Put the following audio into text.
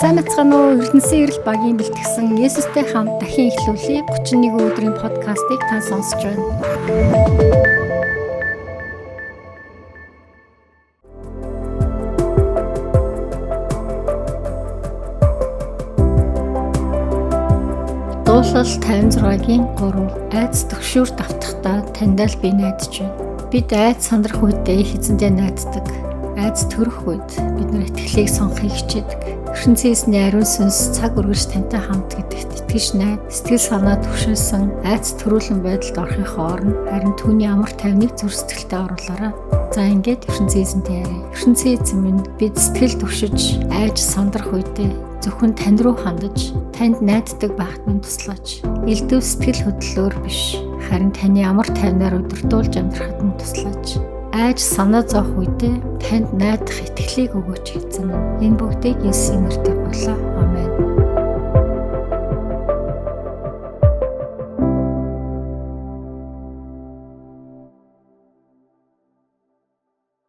Сайн мэцхан уу Эрдэнэсийн эрэл багийн бэлтгэсэн Есүстэй хамт дахин эхлүүлээ 31 өдрийн подкастыг та сонсож байна. Дуулал 56-гийн 3 айц төгшүүр давтахдаа таньдаа л би найдаж байна. Бид айц сандрах үедээ эзэндээ найддаг. Айц төрөх үед бид нар итгэлийг сонгохыг хичээдэг. Ертөнцийн ариун сүнс цаг үргэлж тантай хамт гэдэгт итгэж найд, сэтгэл санаа төвшүүлсэн айц төрүүлэн байдалд орохын оронд харин түүний амар тайвныг зүрх сэтгэлдээ оруулаарай. За ингээд ертөнцийн эзэнтэй яриа. Ертөнцийн эзэн минь бид сэтгэл төвшөж айж сандрах үедээ зөвхөн тань руу хандаж, танд найддаг байхад минь туслаач. Элдв сэтгэл хөдлөлөөр биш, харин таны амар тайвнаар өдөртүүлж амьдрахад минь туслаач. Айж санаа зовх үедээ танд найдах итгэлийг өгөөч гэсэн. Энэ бүгдийг Есүсийн нэрээр гуйлаа.